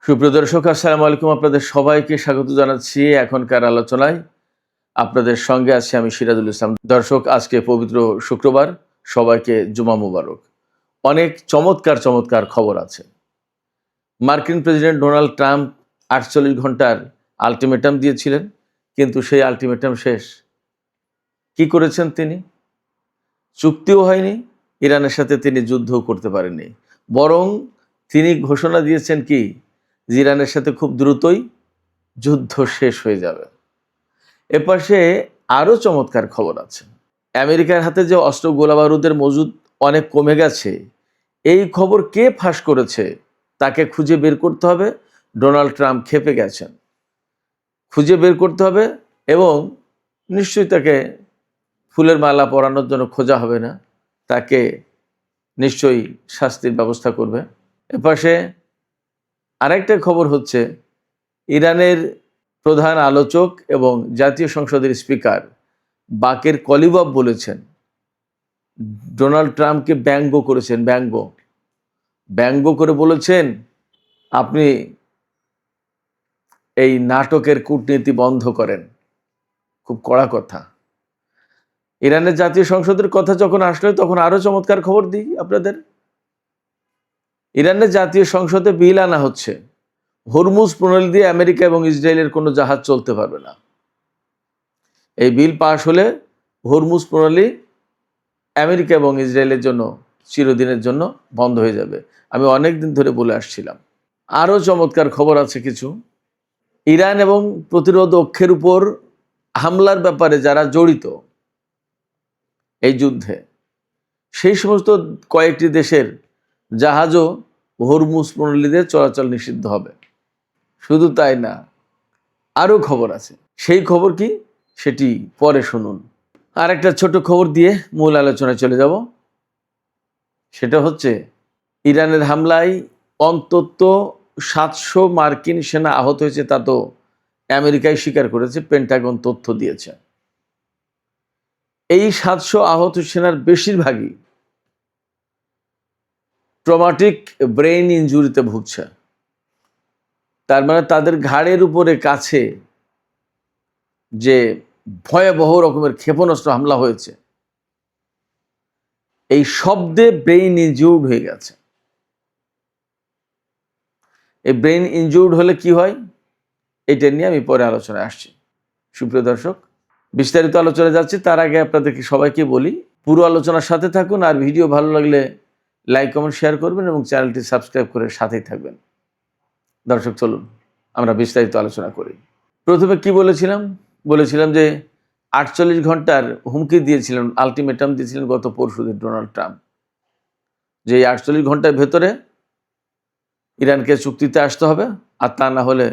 সুপ্রিয় দর্শক, আসসালামু আলাইকুম। আপনাদের সবাইকে স্বাগত জানাচ্ছি এখনকার আলোচনায়। আপনাদের সঙ্গে আছি আমি সিরাজুল ইসলাম। দর্শক, আজকে পবিত্র শুক্রবার, সবাইকে জুমা মুবারক। অনেক চমৎকার চমৎকার খবর আছে। মার্কিন প্রেসিডেন্ট ডোনাল্ড ট্রাম্প 48 ঘন্টার আলটিমেটাম দিয়েছিলেন, কিন্তু সেই আলটিমেটাম শেষ। কি করেছেন তিনি? চুক্তিও হয়নি, ইরানের সাথে তিনি যুদ্ধও করতে পারেননি, বরং তিনি ঘোষণা দিয়েছেন কি, যে ইরানের সাথে খুব দ্রুতই যুদ্ধ শেষ হয়ে যাবে। এপাশে আরও চমৎকার খবর আছে। আমেরিকার হাতে যে অস্ত্র গোলাবারুদের মজুদ অনেক কমে গেছে, এই খবর কে ফাঁস করেছে তাকে খুঁজে বের করতে হবে। ডোনাল্ড ট্রাম্প ক্ষেপে গেছেন, খুঁজে বের করতে হবে এবং নিশ্চয়ই তাকে ফুলের মালা পরানোর জন্য খোঁজা হবে না, তাকে নিশ্চয়ই শাস্তির ব্যবস্থা করবে। এপাশে আরেকটা খবর হচ্ছে, ইরানের প্রধান আলোচক এবং জাতীয় সংসদের স্পিকার বাকের কলিবাব বলেছেন, ডোনাল্ড ট্রাম্পকে ব্যঙ্গ করেছেন, ব্যঙ্গ করে বলেছেন, আপনি এই নাটকের কূটনীতি বন্ধ করেন। খুব কড়া কথা। ইরানের জাতীয় সংসদের কথা যখন আসলো, তখন আরো চমৎকার খবর দিই আপনাদের। ইরানের জাতীয় সংসদে বিল আনা হচ্ছে, হরমুজ প্রণালী দিয়ে আমেরিকা এবং ইসরায়েলের কোনো জাহাজ চলতে পারবে না। এই বিল পাশ হলে হরমুজ প্রণালী আমেরিকা এবং ইসরায়েলের জন্য চিরদিনের জন্য বন্ধ হয়ে যাবে। আমি অনেক দিন ধরে বলে আসছিলাম। আরও চমৎকার খবর আছে কিছু। ইরান এবং প্রতিরোধ অক্ষের উপর হামলার ব্যাপারে যারা জড়িত এই যুদ্ধে, সেই সমস্ত কয়েকটি দেশের জাহাজও হরমুজ প্রণালীতে চলাচল নিষিদ্ধ হবে। শুধু তাই না, আরও খবর আছে। সেই খবর কি, সেটি পরে শুনুন। আর একটা ছোট খবর দিয়ে মূল আলোচনায় চলে যাব। সেটা হচ্ছে, ইরানের হামলায় অন্তত 700 মার্কিন সেনা আহত হয়েছে, তা তো আমেরিকায় স্বীকার করেছে, পেন্টাগন তথ্য দিয়েছে। এই 700 আহত সেনার বেশিরভাগই ট্রমাটিক ব্রেইন ইনজুরিতে ভুগছে। তার মানে তাদের ঘাড়ের উপরে কাছে যে ভয়াবহ রকমের ক্ষেপণাস্ত্র হামলা হয়েছে, এই শব্দে ব্রেইন ইনজুর্ড হয়ে গেছে। এই ব্রেইন ইনজুর্ড হলে কি হয়, এটা নিয়ে আমি পরে আলোচনায় আসছি। সুপ্রিয় দর্শক, বিস্তারিত আলোচনা যাচ্ছে, তার আগে আপনাদেরকে সবাইকে বলি, পুরো আলোচনার সাথে থাকুন। আর ভিডিও ভালো লাগলে লাইক কমেন্ট শেয়ার করবেন এবং চ্যানেলটি সাবস্ক্রাইব করে সাথেই থাকবেন। দর্শক, চলুন আমরা বিস্তারিত আলোচনা করি। প্রথমে কি বলেছিলাম যে 48 ঘন্টার হুমকি দিয়েছিলেন, আলটিমেটাম দিয়েছিলেন গত পরশুদিন ডোনাল্ড ট্রাম্প, যে এই 48 ঘন্টার ভেতরে ইরানকে চুক্তিতে আসতে হবে, আর তা না হলে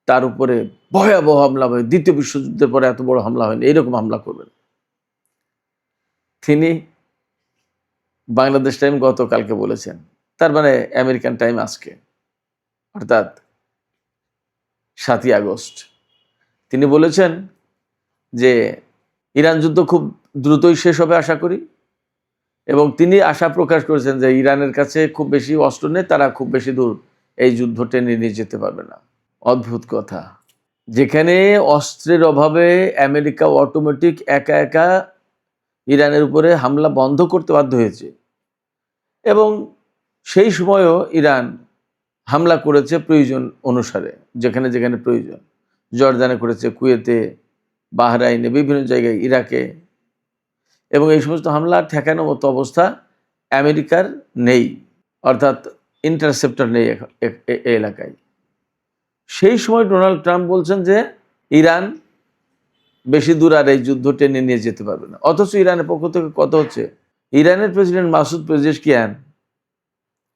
তার উপরে ভয়াবহ হামলা হবে। দ্বিতীয় বিশ্বযুদ্ধের পরে এত বড় হামলা হয়নি, এইরকম হামলা করবেন। তিনি বাংলাদেশ টাইম গতকালকে বলেছেন, তার মানে আমেরিকান টাইম আজকে, অর্থাৎ 7ই আগস্ট। তিনি বলেছেন যে ইরান যুদ্ধ খুব দ্রুতই শেষ হবে আশা করি, এবং তিনি আশা প্রকাশ করেছেন যে ইরানের কাছে খুব বেশি অস্ত্র নেই, তারা খুব বেশি দূর এই যুদ্ধ টেনে নিয়ে যেতে পারবে না। অদ্ভুত কথা। যেখানে অস্ত্রের অভাবে আমেরিকা অটোমেটিক একা একা ইরানের উপরে হামলা বন্ধ করতে বাধ্য হয়েছে, এবং সেই সময়ও ইরান হামলা করেছে প্রয়োজন অনুসারে, যেখানে যেখানে প্রয়োজন। জর্দানে করেছে, কুয়েতে, বাহরাইনে, বিভিন্ন জায়গায়, ইরাকে, এবং এই সমস্ত হামলা ঠেকানোর মতো অবস্থা আমেরিকার নেই, অর্থাৎ ইন্টারসেপ্টর নেই এই এলাকায়। সেই সময় ডোনাল্ড ট্রাম্প বলছেন যে ইরান বেশি দূর আর এই যুদ্ধ টেনে নিয়ে যেতে পারবে না। অথচ ইরানের পক্ষ থেকে কথা হচ্ছে, ইরানের প্রেসিডেন্ট মাসুদ পেজেশকিয়ান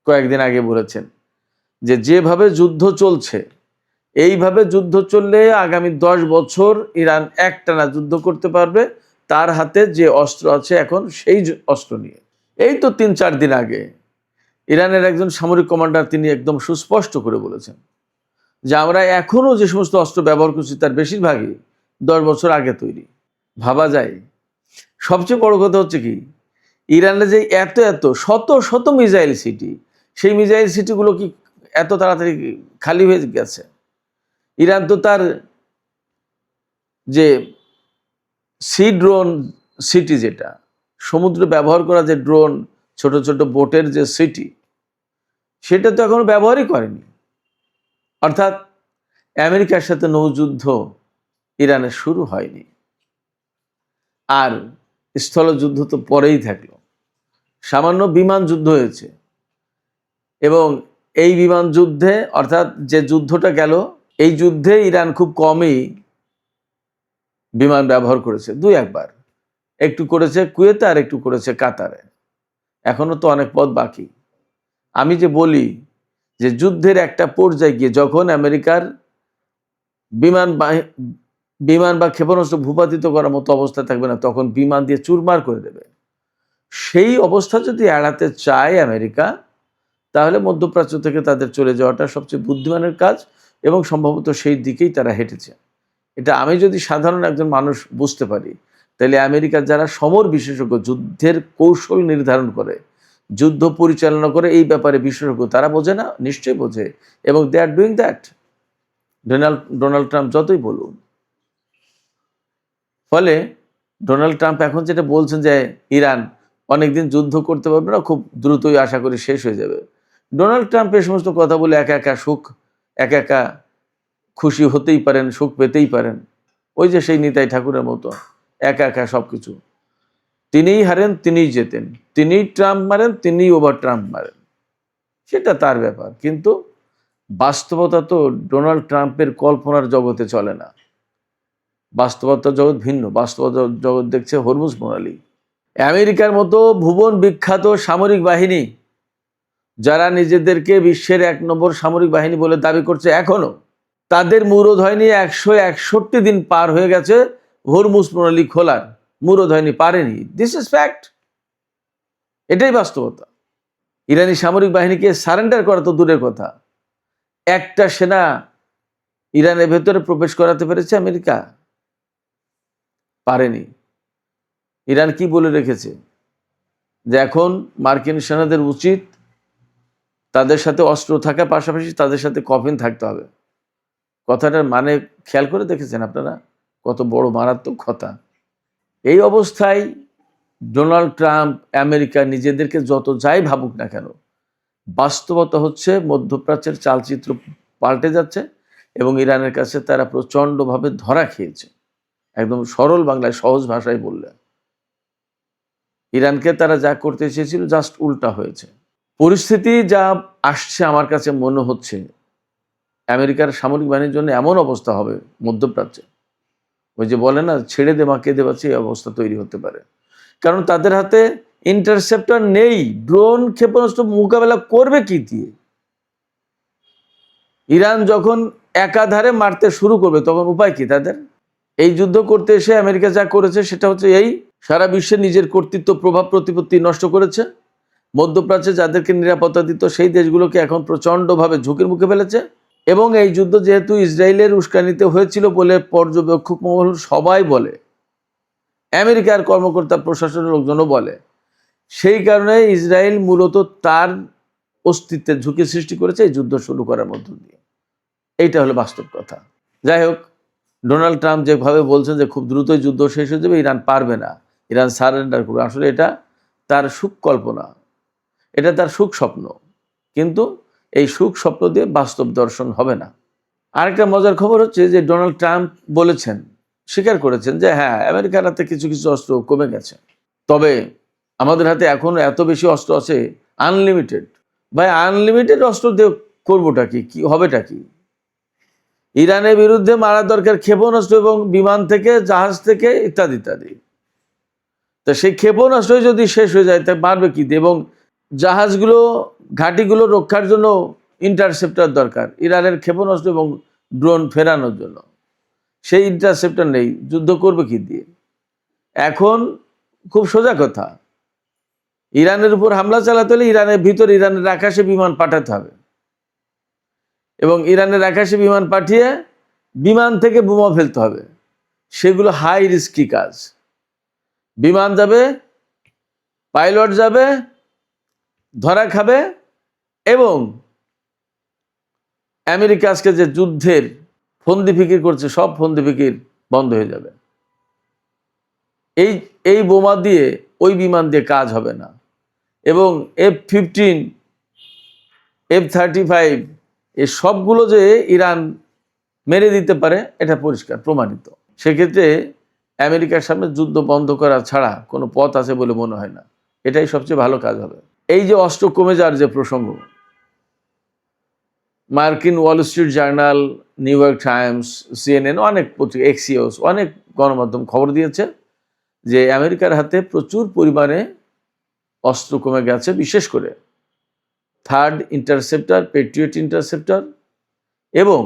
কয়েকদিন আগে বলেছেন যে যেভাবে যুদ্ধ চলছে, এইভাবে যুদ্ধ চললে আগামী 10 বছর ইরান একটানা যুদ্ধ করতে পারবে, তার হাতে যে অস্ত্র আছে এখন সেই অস্ত্র নিয়ে। এই তো 3-4 দিন আগে ইরানের একজন সামরিক কমান্ডার তিনি একদম সুস্পষ্ট করে বলেছেন যে আমরা এখনও যে সমস্ত অস্ত্র ব্যবহার করছি তার বেশিরভাগই 10 বছর আগে তৈরি। ভাবা যায়। সবচেয়ে বড় কথা হচ্ছে কি, ইরানে যে এত শত শত মিসাইল সিটি, সেই মিসাইল সিটিগুলো কি এত তাড়াতাড়ি খালি হয়ে গেছে? ইরান তো তার যে সি ড্রোন সিটি, যেটা সমুদ্রে ব্যবহার করা যে ড্রোন, ছোট ছোট বোটের যে সিটি, সেটা তো এখনো ব্যবহারই করেনি। অর্থাৎ আমেরিকার সাথে নৌযুদ্ধ ইরানের শুরু হয়নি, আর স্থলযুদ্ধ তো পরেই থাকলো। সামান্য বিমান যুদ্ধ হয়েছে, এবং এই বিমান যুদ্ধে, অর্থাৎ যে যুদ্ধটা গেল, এই যুদ্ধে ইরান খুব কমই বিমান ব্যবহার করেছে, দুই একবার। একটু করেছে কুয়েতে, আর একটু করেছে কাতারে। এখনো তো অনেক পথ বাকি। আমি যে বলি যে যুদ্ধের একটা পর্যায়ে গিয়ে যখন আমেরিকার বিমান বা ক্ষেপণাস্ত্র ভূপাতিত করার মতো অবস্থা থাকবে না, তখন বিমান দিয়ে চুরমার করে দেবে। সেই অবস্থা যদি এড়াতে চায় আমেরিকা, তাহলে মধ্যপ্রাচ্য থেকে তাদের চলে যাওয়াটা সবচেয়ে বুদ্ধিমানের কাজ, এবং সম্ভবত সেই দিকেই তারা হেঁটেছে। এটা আমি যদি সাধারণ একজন মানুষ বুঝতে পারি, তাহলে আমেরিকার যারা সমর বিশেষজ্ঞ, যুদ্ধের কৌশল নির্ধারণ করে, যুদ্ধ পরিচালনা করে, এই ব্যাপারে বিশেষজ্ঞ, তারা বোঝে না? নিশ্চয়ই বোঝে, এবং they are doing that, Donald Trump যতই বলুন। ফলে ডোনাল্ড ট্রাম্প এখন যেটা বলছেন যে ইরান অনেকদিন যুদ্ধ করতে পারবে না, খুব দ্রুতই আশা করি শেষ হয়ে যাবে। ডোনাল্ড ট্রাম্প এই সমস্ত কথা বলে একা একা সুখ, একা একা খুশি হতেই পারেন, সুখ পেতেই পারেন। ওই যে সেই নিতাই ঠাকুরের মতো, একা একা সব কিছু। তিনিই হারেন, তিনিই জেতেন, তিনিই ট্রাম্প মারেন, তিনিই ওভার ট্রাম্প মারেন, সেটা তার ব্যাপার। কিন্তু বাস্তবতা তো ডোনাল্ড ট্রাম্পের কল্পনার জগতে চলে না। বাস্তবতার জগৎ ভিন্ন। বাস্তবতার জগৎ দেখছে হরমুজ প্রণালী। আমেরিকার মতো ভুবন বিখ্যাত সামরিক বাহিনী, যারা নিজেদেরকে বিশ্বের 1 নম্বর সামরিক বাহিনী বলে দাবি করছে, এখনো তাদের মুরদ হয়নি। 161 দিন পার হয়ে গেছে হরমুজ প্রণালী খোলার, মুরদ হয়নি, পারেনি। দিস ইজ ফ্যাক্ট, এটাই বাস্তবতা। ইরানি সামরিক বাহিনীকে সারেন্ডার করা তো দূরের কথা, একটা সেনা ইরানের ভেতরে প্রবেশ করাতে পেরেছে আমেরিকা? পারেনি। ইরান কি বলে রেখেছে? যে এখন মার্কিন সেনাদের উচিত তাদের সাথে অস্ত্র থাকার পাশাপাশি তাদের সাথে কফিন থাকতে হবে। কথাটার মানে খেয়াল করে দেখেছেন আপনারা? কত বড় মারাত্মক কথা। এই অবস্থায় ডোনাল্ড ট্রাম্প, আমেরিকা নিজেদেরকে যত যাই ভাবুক না কেন, বাস্তবতা হচ্ছে মধ্যপ্রাচ্যের চালচিত্র পাল্টে যাচ্ছে, এবং ইরানের কাছে তারা প্রচণ্ডভাবে ধরা খেয়েছে। একদম সরল বাংলায়, সহজ ভাষায় বললে, ইরানকে তারা যা করতে চেয়েছিল জাস্ট উল্টা হয়েছে। পরিস্থিতি যা আসছে, আমার কাছে মনে হচ্ছে আমেরিকার সামরিক বাহিনীর জন্য এমন অবস্থা হবে মধ্যপ্রাচ্যে, ওই যে বলে না, ছেড়ে দে মা কেঁদে বাঁচে, এই অবস্থা তৈরি হতে পারে। কারণ তাদের হাতে ইন্টারসেপ্টর নেই, ড্রোন ক্ষেপণাস্ত্র মোকাবেলা করবে কি দিয়ে? ইরান যখন একাধারে মারতে শুরু করবে, তখন উপায় কি তাদের? এই যুদ্ধ করতে এসে আমেরিকা যা করেছে সেটা হচ্ছে এই, সারা বিশ্বে নিজের কর্তৃত্ব, প্রভাব, প্রতিপত্তি নষ্ট করেছে। মধ্যপ্রাচ্যে যাদেরকে নিরাপত্তা দিত সেই দেশগুলোকে এখন প্রচণ্ডভাবে ঝুঁকির মুখে ফেলেছে। এবং এই যুদ্ধ যেহেতু ইসরায়েলের উস্কানিতে হয়েছিল বলে পর্যবেক্ষক মহল সবাই বলে, আমেরিকার কর্মকর্তা, প্রশাসনের লোকজনও বলে, সেই কারণে ইসরায়েল মূলত তার অস্তিত্বের ঝুঁকি সৃষ্টি করেছে এই যুদ্ধ শুরু করার মধ্য দিয়ে। এইটা হলো বাস্তব কথা। যাই হোক, ডোনাল্ড ট্রাম্প যেভাবে বলছেন যে খুব দ্রুতই যুদ্ধ শেষ হয়ে যাবে, ইরান পারবে না, ইরান সারেন্ডার করবে, আসলে এটা তার সুখ কল্পনা, এটা তার সুখ স্বপ্ন। কিন্তু এই সুখ স্বপ্ন দিয়ে বাস্তব দর্শন হবে না। আরেকটা মজার খবর হচ্ছে যে ডোনাল্ড ট্রাম্প বলেছেন, স্বীকার করেছেন যে হ্যাঁ, আমেরিকার হাতে কিছু কিছু অস্ত্র কমে গেছে, তবে আমাদের হাতে এখন এত বেশি অস্ত্র আছে, আনলিমিটেড। ভাই, আনলিমিটেড অস্ত্র দিয়ে করবোটা কি, কি হবেটা কি? ইরানের বিরুদ্ধে মারা দরকার ক্ষেপণাস্ত্র এবং বিমান থেকে, জাহাজ থেকে, ইত্যাদি ইত্যাদি। তা সেই ক্ষেপণাস্ত্রই যদি শেষ হয়ে যায়, তা মারবে কি দিয়ে? এবং জাহাজগুলো, ঘাঁটিগুলো রক্ষার জন্য ইন্টারসেপ্টর দরকার, ইরানের ক্ষেপণাস্ত্র এবং ড্রোন ফেরানোর জন্য। সেই ইন্টারসেপ্টর নেই, যুদ্ধ করবে কি দিয়ে? এখন খুব সোজা কথা, ইরানের উপর হামলা চালাতে হলে ইরানের ভিতর, ইরানের আকাশে বিমান পাঠাতে হবে, এবং ইরানের আকাশে বিমান পাঠিয়ে বিমান থেকে বোমা ফেলতে হবে। সেগুলো হাই রিস্কি কাজ। বিমান যাবে, পাইলট যাবে, ধরা খাবে, এবং আমেরিকা আজকে যে যুদ্ধের ফন্দি ফিকির করছে, সব ফন্দি ফিকির বন্ধ হয়ে যাবে। এই বোমা দিয়ে, ওই বিমান দিয়ে কাজ হবে না। এবং F-15, F-35 এই সবগুলো যে ইরান মেরে দিতে পারে, এটা পরিষ্কার প্রমাণিত। সেক্ষেত্রে আমেরিকার সামনে যুদ্ধ বন্ধ করা ছাড়া কোনো পথ আছে বলে মনে হয় না। এটাই সবচেয়ে ভালো কাজ হবে। এই যে অস্ত্র কমে যাওয়ার যে প্রসঙ্গ, মার্কিন Wall Street journal, new York Times, CNN, অনেক পত্রিকা, এক্সিওস, অনেক গণমাধ্যম খবর দিয়েছে যে আমেরিকার হাতে প্রচুর পরিমাণে অস্ত্র কমে গেছে, বিশেষ করে থার্ড ইন্টারসেপ্টর, পেট্রিয়ট ইন্টারসেপ্টর এবং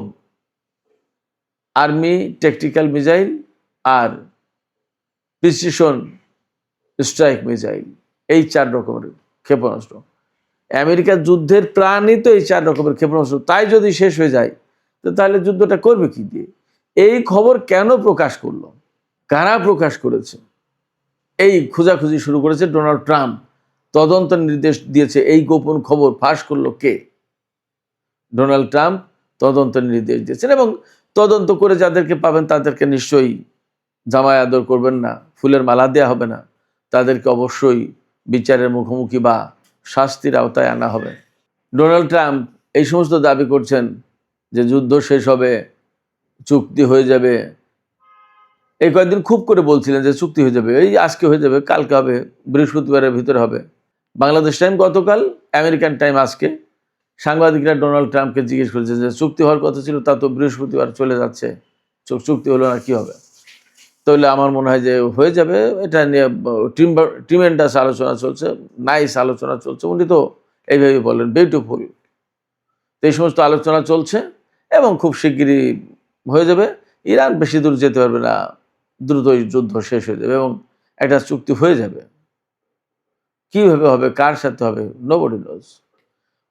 আর্মি ট্যাকটিক্যাল মিসাইল আর প্রিসিশন স্ট্রাইক মিসাইল, এই 4 রকমের ক্ষেপণাস্ত্র। আমেরিকার যুদ্ধের প্রাণই তো এই 4 রকমের ক্ষেপণাস্ত্র। তাই যদি শেষ হয়ে যায়, তো তাহলে যুদ্ধটা করবে কি দিয়ে? এই খবর কেন প্রকাশ করলো, কারা প্রকাশ করেছে, এই খোঁজাখুঁজি শুরু করেছে ডোনাল্ড ট্রাম্প। তদন্তের নির্দেশ দিয়েছে। এই গোপন খবর ফাঁস করলো কে? ডোনাল্ড ট্রাম্প তদন্তের নির্দেশ দিয়েছেন, এবং তদন্ত করে যাদেরকে পাবেন তাদেরকে নিশ্চয়ই জামায় আদর করবেন না, ফুলের মালা দেওয়া হবে না, তাদেরকে অবশ্যই বিচারের মুখোমুখি বা শাস্তির আওতায় আনা হবে। ডোনাল্ড ট্রাম্প এই সমস্ত দাবি করছেন যে যুদ্ধ শেষ হবে, চুক্তি হয়ে যাবে। এই কয়েকদিন খুব করে বলছিলেন যে চুক্তি হয়ে যাবে, এই আজকে হয়ে যাবে, কালকে হবে, বৃহস্পতিবারের ভিতরে হবে। বাংলাদেশ টাইম গতকাল, আমেরিকান টাইম আজকে। সাংবাদিকরা ডোনাল্ড ট্রাম্পকে জিজ্ঞেস করেছে যে চুক্তি হওয়ার কথা ছিল, তা তো বৃহস্পতিবার চলে যাচ্ছে, চুক্তি হলো না, কি হবে? তাহলে আমার মনে হয় যে হয়ে যাবে। এটা নিয়ে ট্রিমেন্ডাস আলোচনা চলছে, নাইস আলোচনা চলছে। উনি তো এইভাবে বলেন, বিউটিফুল। তো এই সমস্ত আলোচনা চলছে এবং খুব শিগগিরই হয়ে যাবে। ইরান বেশি দূর যেতে পারবে না, দ্রুতই যুদ্ধ শেষ হয়ে যাবে এবং একটা চুক্তি হয়ে যাবে। কিভাবে হবে, কার সাথে হবে, নোবডি নোজ।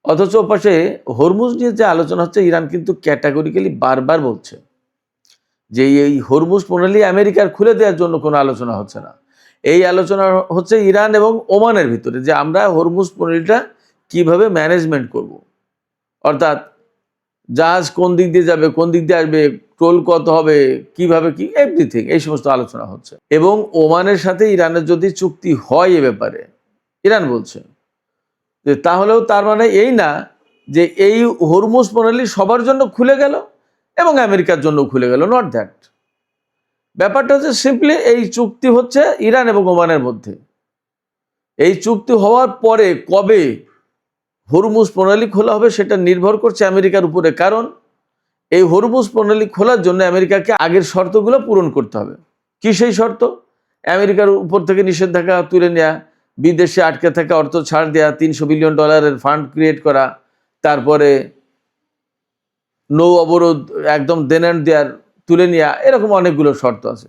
অথচ পাশে হরমুজ নিয়ে যে আলোচনা হচ্ছে, ইরান কিন্তু ক্যাটাগরিক্যালি বারবার বলছে যে এই হরমুজ প্রণালী আমেরিকার খুলে দেওয়ার জন্য কোনো আলোচনা হচ্ছে না। এই আলোচনা হচ্ছে ইরান এবং ওমানের ভিতরে, যে আমরা হরমুজ প্রণালীটা কিভাবে ম্যানেজমেন্ট করব। অর্থাৎ জাহাজ কোন দিক দিয়ে যাবে, কোন দিক দিয়ে আসবে, টোল কত হবে, কিভাবে কি, এভরিথিং, এই সমস্ত আলোচনা হচ্ছে। এবং ওমানের সাথে ইরানের যদি চুক্তি হয় এ ব্যাপারে, ইরান বলছে যে তাহলেও তার মানে এই না যে এই হরমুজ প্রণালী সবার জন্য খুলে গেল এবং আমেরিকার জন্য খুলে গেল, নট দ্যাট। ব্যাপারটা হচ্ছে সিম্পলি এই চুক্তি হচ্ছে ইরান এবং ওমানের মধ্যে। এই চুক্তি হওয়ার পরে কবে হরমুজ প্রণালী খোলা হবে সেটা নির্ভর করছে আমেরিকার উপরে। কারণ এই হরমুজ প্রণালী খোলার জন্য আমেরিকাকে আগের শর্তগুলো পূরণ করতে হবে। কি সেই শর্ত? আমেরিকার উপর থেকে নিষেধাজ্ঞা তুলে নেওয়া, বিদেশে আটকে থাকা অর্থ ছাড় দেওয়া, $300 বিলিয়ন ফান্ড ক্রিয়েট করা, তারপরে নৌ অবরোধ একদম দেনান দেয়ার তুলে নেওয়া, এরকম অনেকগুলো শর্ত আছে।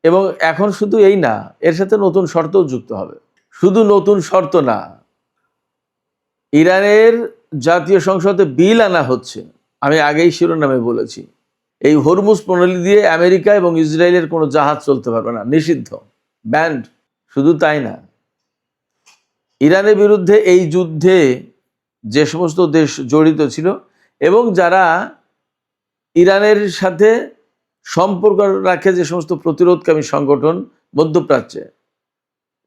এবং এখন শুধু এই না, এর সাথে নতুন শর্তও যুক্ত হবে। শুধু নতুন শর্ত না, ইরানের জাতীয় সংসদে বিল আনা হচ্ছে। আমি আগেই শিরোনামে বলেছি, এই হরমুজ প্রণালী দিয়ে আমেরিকা এবং ইসরায়েলের কোনো জাহাজ চলতে পারবে না, নিষিদ্ধ, ব্যান্ড। শুধু তাই না, ইরানের বিরুদ্ধে এই যুদ্ধে যে সমস্ত দেশ জড়িত ছিল এবং যারা ইরানের সাথে সম্পর্ক রাখে, যে সমস্ত প্রতিরোধকামী সংগঠন মধ্যপ্রাচ্যে,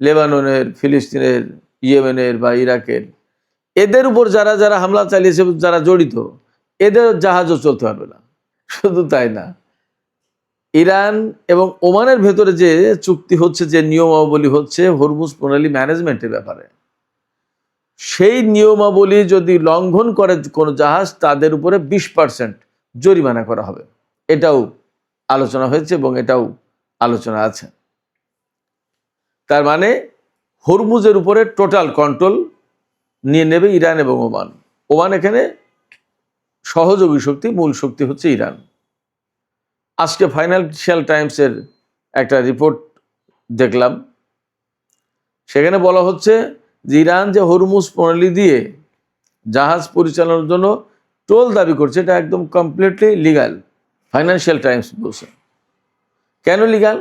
লেবাননের, ফিলিস্তিনের, ইয়েমেনের বা ইরাকের, এদের উপর যারা যারা হামলা চালিয়েছে, যারা জড়িত, এদের জাহাজও চলতে পারবে না। শুধু তাই না, ইরান এবং ওমানের ভেতরে যে চুক্তি হচ্ছে, যে নিয়মাবলী হচ্ছে হরমুজ প্রণালী ম্যানেজমেন্টের ব্যাপারে, সেই নিয়মাবলী যদি লঙ্ঘন করে কোনো জাহাজ, তাদের উপরে 20% জরিমানা করা হবে। এটাও আলোচনা হয়েছে এবং এটাও আলোচনা আছে। তার মানে হরমুজের উপরে টোটাল কন্ট্রোল নিয়ে নেবে ইরান এবং ওমান। ওমান এখানে সহযোগী শক্তি, মূল শক্তি হচ্ছে ইরান। আজকে ফাইন্যান্সিয়াল টাইমসের একটা রিপোর্ট দেখলাম, সেখানে বলা হচ্ছে যে ইরান যে হরমুজ প্রণালী দিয়ে জাহাজ পরিচালনার জন্য টোল দাবি করছে, এটা একদম কমপ্লিটলি লিগাল। ফাইন্যান্সিয়াল টাইমস বলছে। কেন লিগাল?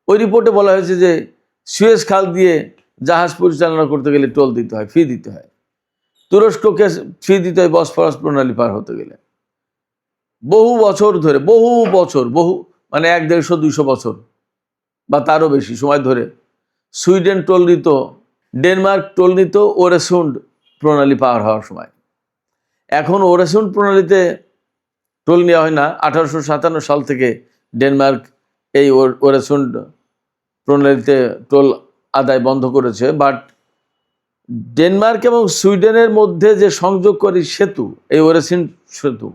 ওই রিপোর্টে বলা হয়েছে যে সুয়েজ খাল দিয়ে জাহাজ পরিচালনা করতে গেলে টোল দিতে হয়, ফি দিতে হয়। তুরস্ককে ফি দিতে হয় বসফরাস প্রণালী পার হতে গেলে। বহু বছর ধরে, বহু বছর, বহু মানে 100-150-200 বছর বা তারও বেশি সময় ধরে সুইডেন টোল নিত, ডেনমার্ক টোল নিত ওরেসুন্ড প্রণালী পার হওয়ার সময়। এখন ওরেসুন্ড প্রণালীতে টোল নেওয়া হয় না। 1857 সাল থেকে ডেনমার্ক এই ওরেসুন্ড প্রণালীতে টোল আদায় বন্ধ করেছে। বাট ডেনমার্ক এবং সুইডেনের মধ্যে যে সংযোগকারী সেতু, এই ওরেসুন্ড সেতু,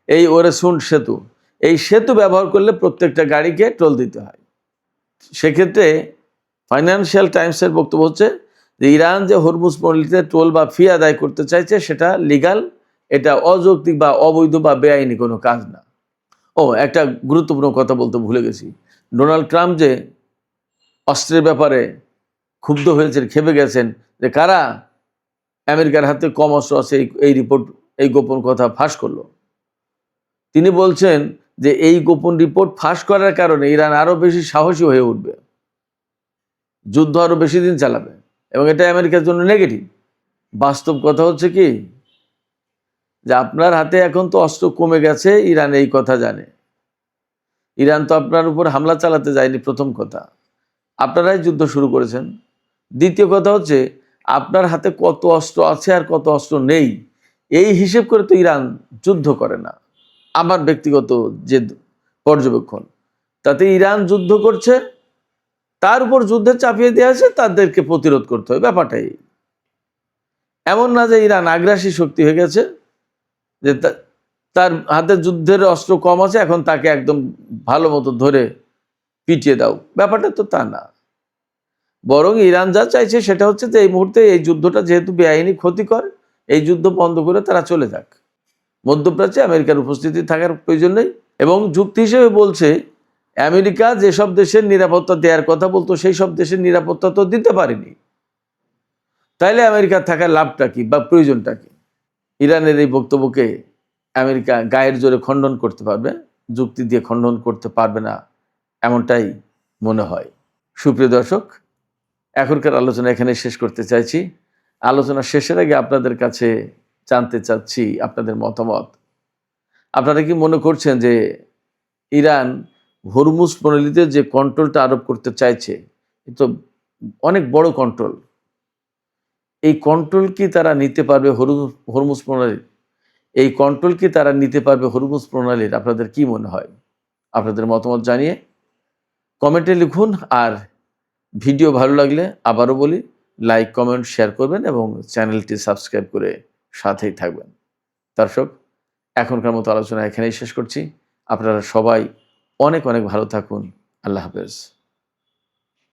এই ওরেসুন্ড সেতু, এই সেতু ব্যবহার করলে প্রত্যেকটা গাড়িকে টোল দিতে হয়। সেক্ষেত্রে ফাইন্যান্সিয়াল টাইমসের বক্তব্য হচ্ছে যে ইরান যে হরমুজ প্রণালীতে টোল বা ফি আদায় করতে চাইছে সেটা লিগাল, এটা অযৌক্তিক বা অবৈধ বা বেআইনি কোনো কাজ না। একটা গুরুত্বপূর্ণ কথা বলতে ভুলে গেছি। ডোনাল্ড ট্রাম্প যে অস্ত্রের ব্যাপারে ক্ষুব্ধ হয়েছেন, খেপে গেছেন যে কারা আমেরিকার হাতে কম অস্ত্র আছে, এই রিপোর্ট, এই গোপন কথা ফাঁস করলো। তিনি বলছেন যে এই গোপন রিপোর্ট ফাঁস করার কারণে ইরান আরো বেশি সাহসী হয়ে উঠবে, যুদ্ধ আরো বেশি দিন চালাবে, এবং এটা আমেরিকার জন্য নেগেটিভ। বাস্তব কথা হচ্ছে কি যে আপনার হাতে এখন তো অস্ত্র কমে গেছে, ইরান এই কথা জানে। ইরান তো আপনার উপর হামলা চালাতে যায়নি, প্রথম কথা। আপনারাই যুদ্ধ শুরু করেছেন। দ্বিতীয় কথা হচ্ছে আপনার হাতে কত অস্ত্র আছে আর কত অস্ত্র নেই, এই হিসেব করে তো ইরান যুদ্ধ করে না। আমার ব্যক্তিগত যে পর্যবেক্ষণ, তাতে ইরান যুদ্ধ করছে, তার উপর যুদ্ধে চাপিয়ে দেওয়া আছে, তাদেরকে প্রতিরোধ করতে হবে, ব্যাপারটাই। এমন না যে ইরান আগ্রাসী শক্তি হয়ে গেছে, যে তার হাতে যুদ্ধের অস্ত্র কম আছে, এখন তাকে একদম ভালো মতো ধরে পিটিয়ে দাও, ব্যাপারটা তো তা না। বরং ইরান যা চাইছে সেটা হচ্ছে যে এই মুহূর্তে এই যুদ্ধটা যেহেতু বেআইনি, ক্ষতিকর, এই যুদ্ধ বন্ধ করে তারা চলে যাক। মধ্যপ্রাচ্যে আমেরিকার উপস্থিতি থাকার প্রয়োজন নেই। এবং যুক্তি হিসেবে বলছে আমেরিকা যেসব দেশের নিরাপত্তা দেওয়ার কথা বলতো সেই সব দেশের নিরাপত্তা তো দিতে পারেনি, তাইলে আমেরিকার থাকার লাভটা কি বা প্রয়োজনটা কি? ইরানের এই বক্তব্যকে আমেরিকা গায়ের জোরে খণ্ডন করতে পারবে, যুক্তি দিয়ে খণ্ডন করতে পারবে না, এমনটাই মনে হয়। সুপ্রিয় দর্শক, এখনকার আলোচনা এখানে শেষ করতে চাইছি। আলোচনা শেষের আগে আপনাদের কাছে জানতে চাচ্ছি আপনাদের মতামত। আপনারা কি মনে করছেন যে ইরান হরমুজ প্রণালীতে যে কন্ট্রোলটা আরোপ করতে চাইছে, এ তো অনেক বড় কন্ট্রোল, এই কন্ট্রোল কি তারা নিতে পারবে হরমুজ প্রণালীর? এই কন্ট্রোল কি তারা নিতে পারবে হরমুজ প্রণালীর? আপনাদের কি মনে হয়? আপনাদের মতামত জানিয়ে কমেন্টে লিখুন। আর ভিডিও ভালো লাগলে আবারও বলি, লাইক, কমেন্ট, শেয়ার করবেন এবং চ্যানেলটি সাবস্ক্রাইব করে সাথেই থাকবেন। দর্শক, এখনকার মতো আলোচনা এখানেই শেষ করছি। আপনারা সবাই অনেক অনেক ভালো থাকুন। আল্লাহ হাফেজ।